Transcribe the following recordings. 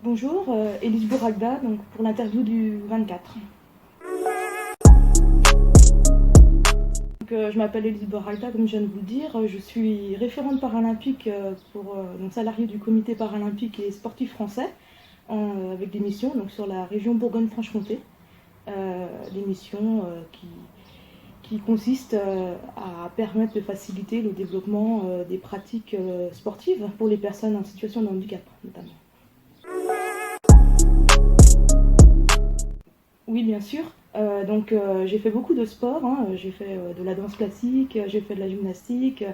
Bonjour, Élise Bouragda, donc pour l'interview du 24. Je m'appelle Élise Bouragda, comme je viens de vous le dire. Je suis référente paralympique donc salariée du comité paralympique et sportif français, avec des missions donc, sur la région Bourgogne-Franche-Comté. Des missions qui consistent à permettre de faciliter le développement des pratiques sportives pour les personnes en situation de handicap, notamment. Oui, bien sûr. J'ai fait beaucoup de sport, hein. J'ai fait de la danse classique, j'ai fait de la gymnastique,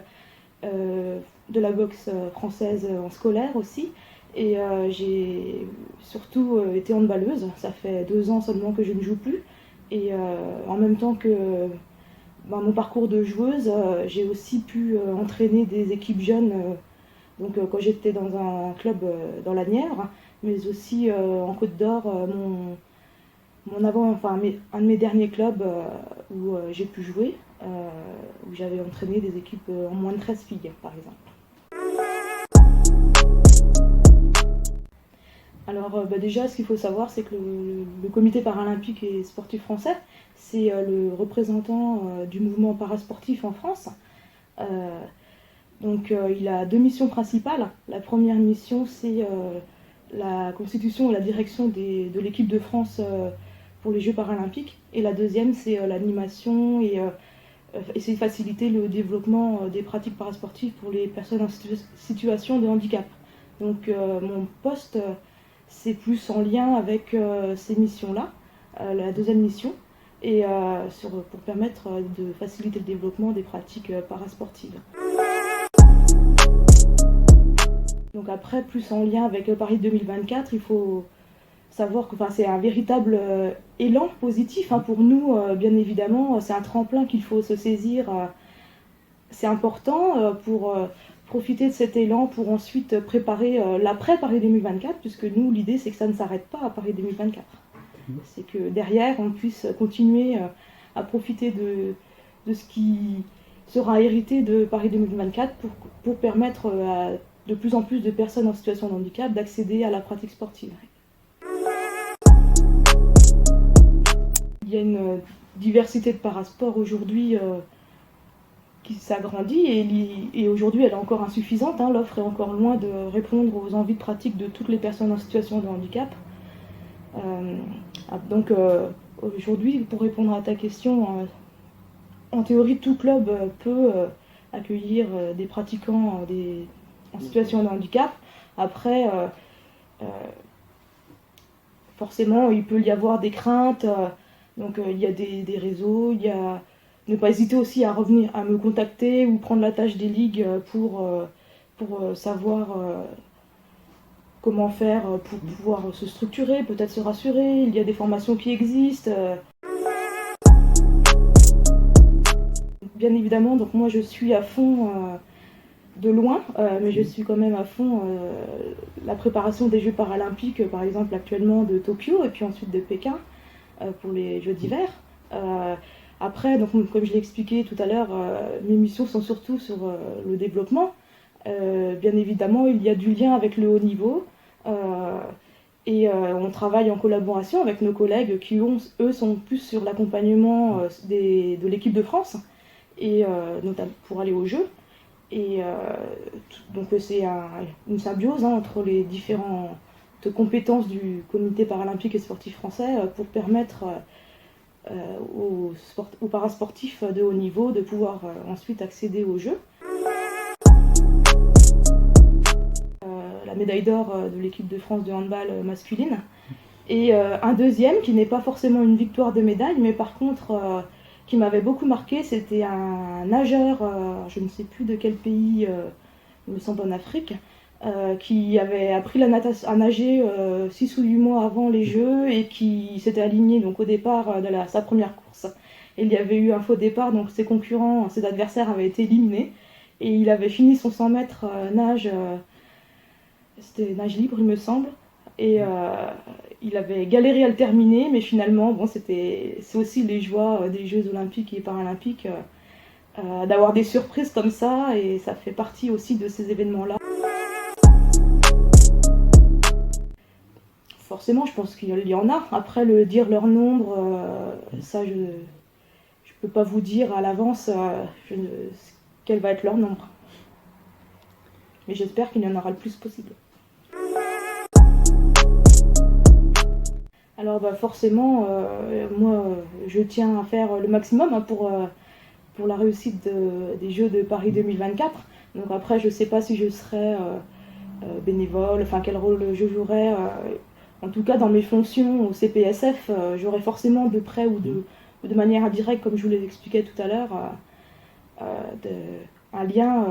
de la boxe française en scolaire aussi. J'ai surtout été handballeuse. Ça fait 2 ans seulement que je ne joue plus. En même temps que mon parcours de joueuse, j'ai aussi pu entraîner des équipes jeunes. Quand j'étais dans un club dans la Nièvre, mais aussi en Côte d'Or, un de mes derniers clubs où j'ai pu jouer, où j'avais entraîné des équipes en moins de 13 filles, par exemple. Déjà, ce qu'il faut savoir, c'est que le comité paralympique et sportif français, c'est le représentant du mouvement parasportif en France. Il a 2 missions principales. La première mission, c'est la constitution et la direction de l'équipe de France pour les Jeux paralympiques. Et la deuxième, c'est l'animation et essayer de faciliter le développement des pratiques parasportives pour les personnes en situation de handicap. Mon poste, c'est plus en lien avec ces missions-là, la deuxième mission, pour permettre de faciliter le développement des pratiques parasportives. Donc après, plus en lien avec Paris 2024, il faut savoir que c'est un véritable élan positif pour nous, bien évidemment. C'est un tremplin qu'il faut se saisir. C'est important pour profiter de cet élan pour ensuite préparer l'après Paris 2024, puisque nous, l'idée, c'est que ça ne s'arrête pas à Paris 2024. C'est que derrière, on puisse continuer à profiter de ce qui sera hérité de Paris 2024 pour permettre à de plus en plus de personnes en situation de handicap d'accéder à la pratique sportive. Il y a une diversité de parasports aujourd'hui qui s'agrandit et aujourd'hui elle est encore insuffisante. L'offre est encore loin de répondre aux envies de pratique de toutes les personnes en situation de handicap. Aujourd'hui, pour répondre à ta question, en théorie tout club peut accueillir des pratiquants en situation de handicap. Après, forcément, il peut y avoir des craintes. Il y a des réseaux. Ne pas hésiter aussi à revenir, à me contacter ou prendre la tâche des ligues pour savoir comment faire pour pouvoir se structurer, peut-être se rassurer. Il y a des formations qui existent. Bien évidemment, donc moi je suis à fond de loin, mais je suis quand même à fond la préparation des Jeux paralympiques, par exemple actuellement de Tokyo et puis ensuite de Pékin pour les Jeux d'hiver. Après, comme je l'ai expliqué tout à l'heure, mes missions sont surtout sur le développement. Bien évidemment, il y a du lien avec le haut niveau on travaille en collaboration avec nos collègues qui, eux, sont plus sur l'accompagnement de l'équipe de France notamment pour aller aux Jeux. C'est une symbiose entre les différentes compétences du comité paralympique et sportif français pour permettre aux parasportifs de haut niveau de pouvoir ensuite accéder aux Jeux. La médaille d'or de l'équipe de France de handball masculine. Et un deuxième qui n'est pas forcément une victoire de médaille, mais par contre qui m'avait beaucoup marqué, c'était un nageur, je ne sais plus de quel pays, il me semble en Afrique, qui avait appris à nager 6 ou 8 mois avant les Jeux et qui s'était aligné donc, au départ de sa première course. Et il y avait eu un faux départ, donc ses concurrents, ses adversaires avaient été éliminés. Et il avait fini son 100 mètres c'était nage libre il me semble. Il avait galéré à le terminer, mais finalement, c'est aussi les joies des Jeux olympiques et paralympiques, d'avoir des surprises comme ça, et ça fait partie aussi de ces événements-là. forcément, je pense qu'il y en a. Après, dire leur nombre, ça, je ne peux pas vous dire à l'avance quel va être leur nombre. Mais j'espère qu'il y en aura le plus possible. Alors forcément, moi, je tiens à faire le maximum hein, pour la réussite des Jeux de Paris 2024. Donc après, je ne sais pas si je serai bénévole, enfin quel rôle je jouerai. En tout cas, dans mes fonctions au CPSF, j'aurai forcément de près ou de manière indirecte, comme je vous l'ai expliqué tout à l'heure, un lien.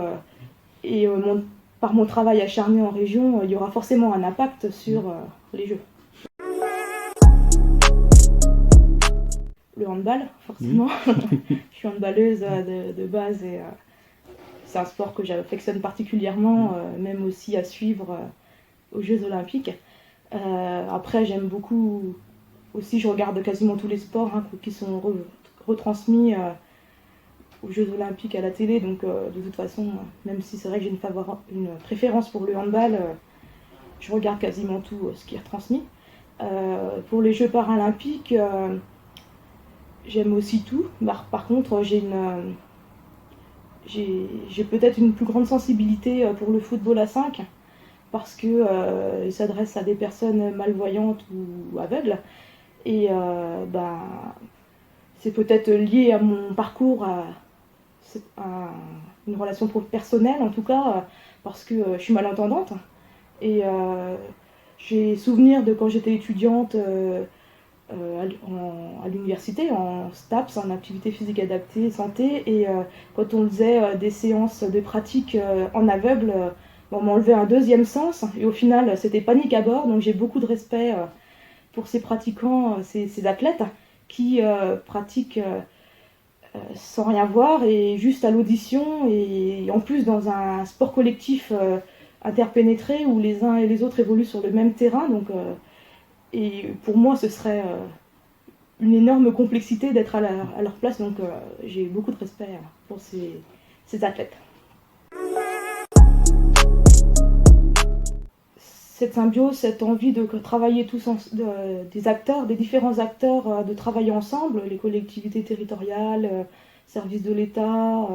Et par mon travail acharné en région, il y aura forcément un impact sur les Jeux. Le handball, forcément. Je suis handballeuse de base et c'est un sport que j'affectionne particulièrement, même aussi à suivre aux Jeux Olympiques. Après, j'aime beaucoup aussi, je regarde quasiment tous les sports hein, qui sont retransmis aux Jeux Olympiques à la télé. Donc, de toute façon, même si c'est vrai que j'ai une préférence pour le handball, je regarde quasiment tout ce qui est retransmis. Pour les Jeux paralympiques, j'aime aussi tout. Par contre, j'ai peut-être une plus grande sensibilité pour le football à 5 parce qu'il s'adresse à des personnes malvoyantes ou aveugles. Et c'est peut-être lié à mon parcours, à une relation personnelle en tout cas, parce que je suis malentendante. Et j'ai souvenir de quand j'étais étudiante à l'université, en STAPS, en activité physique adaptée, santé, et quand on faisait des séances de pratique en aveugle, on m'enlevait un deuxième sens, et au final c'était panique à bord, donc j'ai beaucoup de respect pour ces pratiquants, ces athlètes qui pratiquent sans rien voir et juste à l'audition, et en plus dans un sport collectif interpénétré où les uns et les autres évoluent sur le même terrain. Donc, et pour moi, ce serait une énorme complexité d'être à leur place, donc j'ai beaucoup de respect pour ces athlètes. Cette symbiose, cette envie de travailler tous, des différents acteurs, de travailler ensemble, les collectivités territoriales, services de l'État,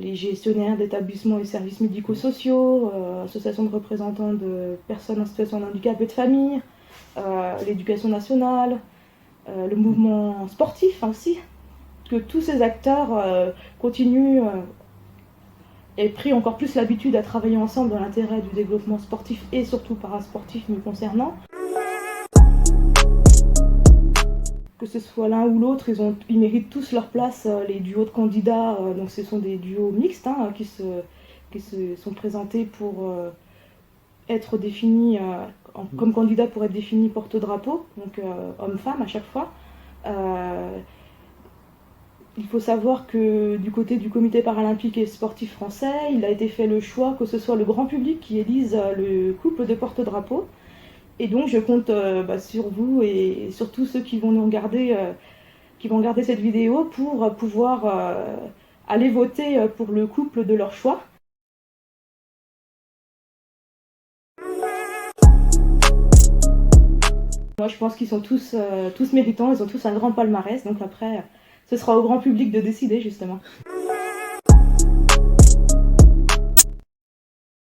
les gestionnaires d'établissements et services médico-sociaux, associations de représentants de personnes en situation de handicap et de famille, l'éducation nationale, le mouvement sportif aussi, que tous ces acteurs continuent et pris encore plus l'habitude à travailler ensemble dans l'intérêt du développement sportif et surtout parasportif me concernant. Que ce soit l'un ou l'autre, ils méritent tous leur place. Les duos de candidats, donc ce sont des duos mixtes hein, qui se sont présentés pour être définis comme candidats pour être définis porte-drapeau, donc homme-femme à chaque fois. Il faut savoir que du côté du comité paralympique et sportif français, il a été fait le choix que ce soit le grand public qui élise le couple de porte-drapeau. Et donc je compte sur vous et sur tous ceux qui vont nous regarder, qui vont regarder cette vidéo pour pouvoir aller voter pour le couple de leur choix. Moi je pense qu'ils sont tous méritants, ils ont tous un grand palmarès, donc après ce sera au grand public de décider justement.